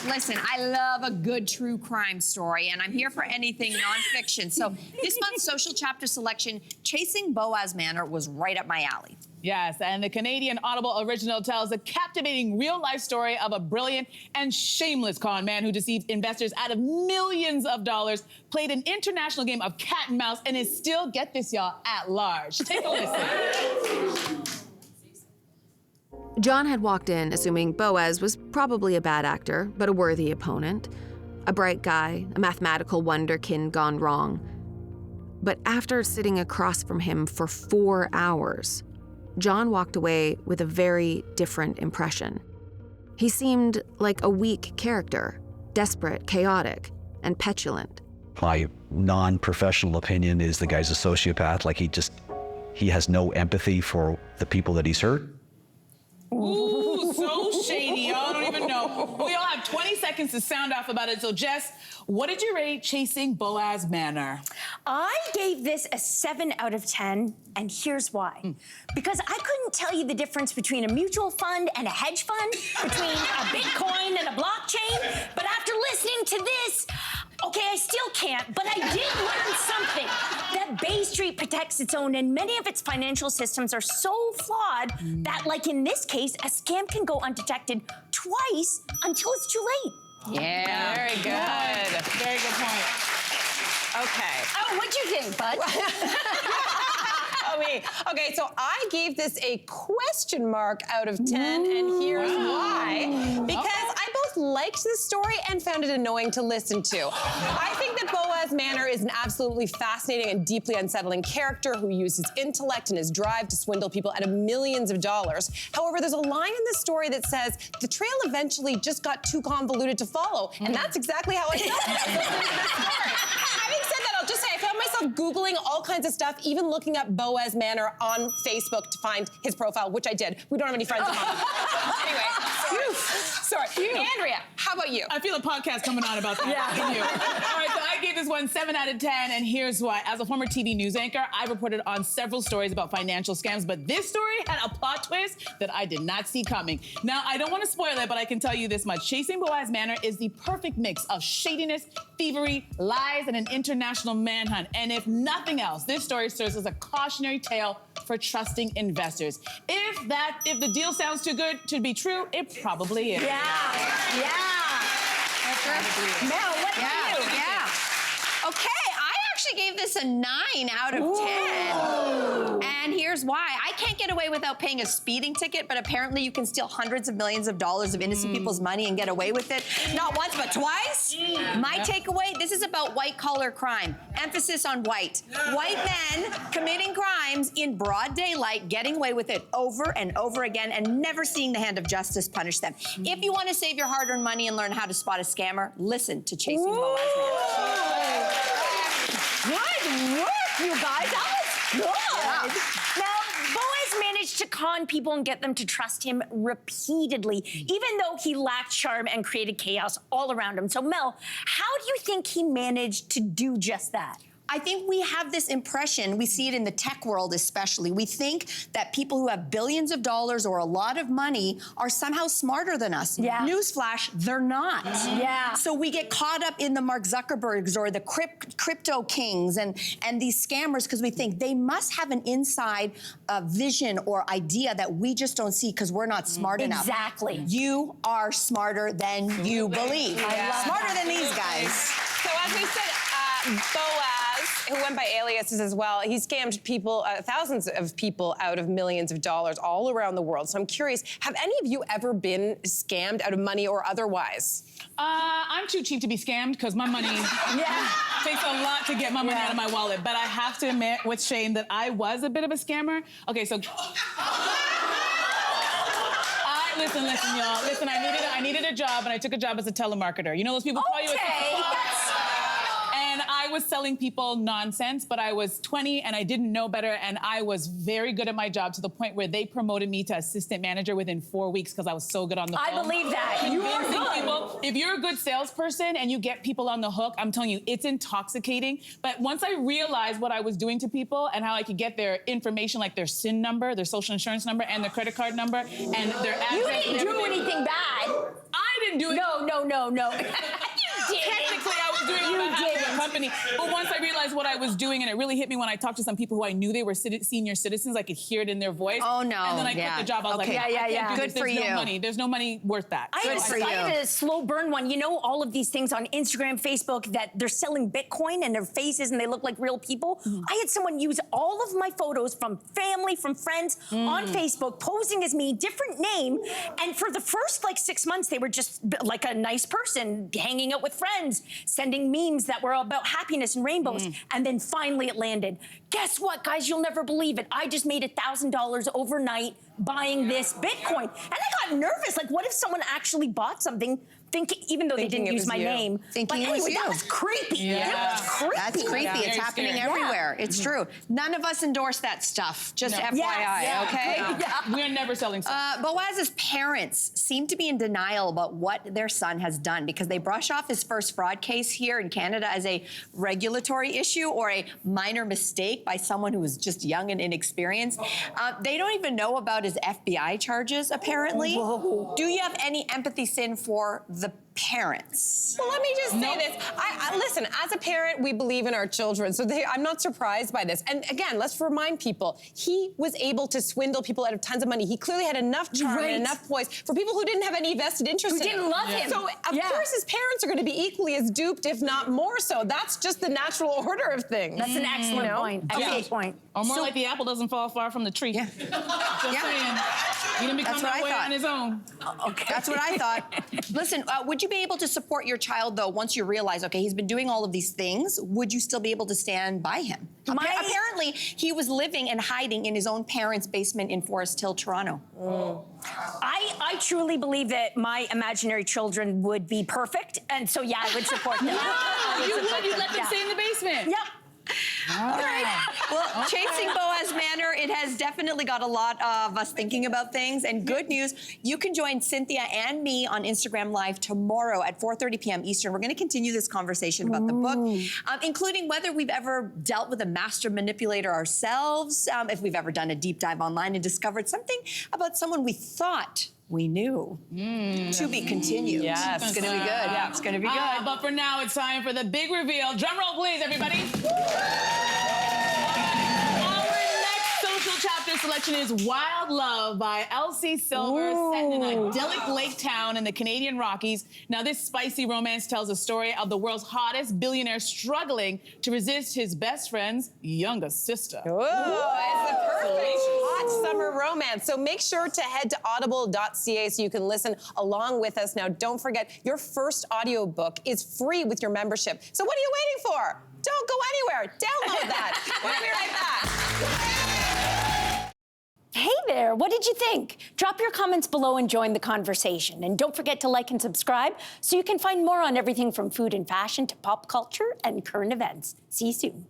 Listen, I love a good true crime story, and I'm here for anything nonfiction. So this month's social chapter selection, Chasing Boaz Manor, was right up my alley. Yes, and the Canadian Audible original tells a captivating real-life story of a brilliant and shameless con man who deceived investors out of millions of dollars, played an international game of cat and mouse, and is still, get this, y'all, at large. Take a listen. John had walked in assuming Boaz was probably a bad actor, but a worthy opponent. A bright guy, a mathematical wonderkin gone wrong. But after sitting across from him for 4 hours, John walked away with a very different impression. He seemed like a weak character, desperate, chaotic, and petulant. My non-professional opinion is the guy's a sociopath. Like he has no empathy for the people that he's hurt. Ooh, so shady. Y'all don't even know. We all have 20 seconds to sound off about it. So, Jess, what did you rate Chasing Boaz Manor? I gave this a 7 out of 10, and here's why. Because I couldn't tell you the difference between a mutual fund and a hedge fund, between a Bitcoin and a blockchain, but after listening to this, okay, I still can't, but I did learn something. That Bay Street protects its own, and many of its financial systems are so flawed that, like in this case, a scam can go undetected twice until it's too late. Yeah. Very good. Very good point. Okay. Oh, what'd you think, bud? Oh, me. Okay, so I gave this a question mark out of 10, and here's why. Because I both liked this story and found it annoying to listen to. I think that Boaz Manor is an absolutely fascinating and deeply unsettling character who used his intellect and his drive to swindle people out of millions of dollars. However, there's a line in the story that says, the trail eventually just got too convoluted to follow, and that's exactly how I felt about this story. Having said that, I'll just say I found myself Googling all kinds of stuff, even looking up Boaz Manor on Facebook to find his profile, which I did. We don't have any friends in common. Anyway, sorry. Andrea, how about you? I feel a podcast coming on about that. Yeah. All right, so I gave this one 7 out of 10, and here's why. As a former TV news anchor, I reported on several stories about financial scams, but this story had a plot twist that I did not see coming. Now, I don't want to spoil it, but I can tell you this much. Chasing Boaz Manor is the perfect mix of shadiness, thievery, lies, and an international manhunt. And if nothing else, this story serves as a cautionary tale for trusting investors. If the deal sounds too good to be true, it probably is. Yeah. That's right. Mel, what about you? Yeah. Okay, I actually gave this a 9 out of 10. And here's why. I can't get away without paying a speeding ticket, but apparently you can steal hundreds of millions of dollars of innocent people's money and get away with it. Not once, but twice. My takeaway, this is about white-collar crime. Emphasis on white. White men committing crimes in broad daylight, getting away with it over and over again, and never seeing the hand of justice punish them. If you want to save your hard-earned money and learn how to spot a scammer, listen to Chasing Boaz Manor. Good work, you guys. That was good. Now, Boaz managed to con people and get them to trust him repeatedly, even though he lacked charm and created chaos all around him. So, Mel, how do you think he managed to do just that? I think we have this impression, we see it in the tech world especially, we think that people who have billions of dollars or a lot of money are somehow smarter than us. Yeah. Newsflash, they're not. Yeah. So we get caught up in the Mark Zuckerbergs or the crypto kings and these scammers because we think they must have an inside vision or idea that we just don't see because we're not smart enough. Exactly. You are smarter than you believe. Smarter than these guys. So as we said, Boaz, who went by aliases as well, he scammed people, thousands of people out of millions of dollars all around the world. So I'm curious, have any of you ever been scammed out of money or otherwise? I'm too cheap to be scammed because my money takes a lot to get my money out of my wallet. But I have to admit with shame that I was a bit of a scammer. Okay, so... Listen, y'all. Listen, I needed a job, and I took a job as a telemarketer. You know those people call you and I was selling people nonsense, but I was 20 and I didn't know better, and I was very good at my job to the point where they promoted me to assistant manager within 4 weeks because I was so good on the phone. I believe that. You are good. People, if you're a good salesperson and you get people on the hook, I'm telling you, it's intoxicating. But once I realized what I was doing to people and how I could get their information, like their SIN number, their social insurance number, and their credit card number, and their address. You didn't do anything bad. I didn't didn't do it. No. Technically, I was doing it on behalf of the company. But once I realized what I was doing, and it really hit me when I talked to some people who I knew they were senior citizens, I could hear it in their voice. Oh, no. And then I quit the job. I was like, I can't do Good this. for There's you. no money. There's no money worth that. I had a slow burn one. You know, all of these things on Instagram, Facebook, that they're selling Bitcoin and their faces and they look like real people. I had someone use all of my photos from family, from friends on Facebook, posing as me, different name. And for the first like 6 months, they were just like a nice person, hanging out with friends, sending memes that were about happiness and rainbows. And then finally it landed. Guess what, guys? You'll never believe it. I just made $1,000 overnight buying this Bitcoin. And I got nervous. Like, what if someone actually bought something, even though they didn't use my name? Thinking but it was anyway, you. that was creepy. Yeah. That was creepy. That's creepy. Yeah. It's Very happening scary. everywhere. It's true. None of us endorse that stuff. Just No. FYI, okay? We're never selling stuff. Boaz's parents seem to be in denial about what their son has done because they brush off his first fraud case here in Canada as a regulatory issue or a minor mistake by someone who was just young and inexperienced. They don't even know about his FBI charges, apparently. Whoa. Do you have any empathy, Sin, for the parents? Well, let me just say this. Listen, as a parent, we believe in our children, so I'm not surprised by this. And again, let's remind people, he was able to swindle people out of tons of money. He clearly had enough charm and enough poise for people who didn't have any vested interest in him. Who didn't love him. So, of course, his parents are going to be equally as duped, if not more so. That's just the natural order of things. That's an excellent point. Excellent point. Or more like the apple doesn't fall far from the tree. Yeah. Just saying. He didn't become that way on his own. Okay. That's what I thought. Listen, would you be able to support your child, though, once you realize, okay, he's been doing all of these things? Would you still be able to stand by him? Apparently, he was living and hiding in his own parents' basement in Forest Hill, Toronto. I truly believe that my imaginary children would be perfect, and so yeah, I would support them. You'd let them stay in the basement. Yep. All right. Well, chasing Boaz Manor, it has definitely got a lot of us thinking about things. And good news, you can join Cynthia and me on Instagram Live tomorrow at 4:30 p.m. Eastern. We're going to continue this conversation about the book, including whether we've ever dealt with a master manipulator ourselves, if we've ever done a deep dive online and discovered something about someone we thought we knew. To be continued. Yes. It's going to be good. Yeah, it's going to be good. But for now, it's time for the big reveal. Drum roll, please, everybody. Our next social chapter selection is Wild Love by Elsie Silver, set in an idyllic lake town in the Canadian Rockies. Now, this spicy romance tells a story of the world's hottest billionaire struggling to resist his best friend's younger sister. Whoa, it's the perfect hot summer romance. So make sure to head to audible.ca so you can listen along with us. Now, don't forget, your first audiobook is free with your membership. So what are you waiting for? Don't go anywhere. Download that. We'll be right back. Hey there, what did you think? Drop your comments below and join the conversation. And don't forget to like and subscribe so you can find more on everything from food and fashion to pop culture and current events. See you soon.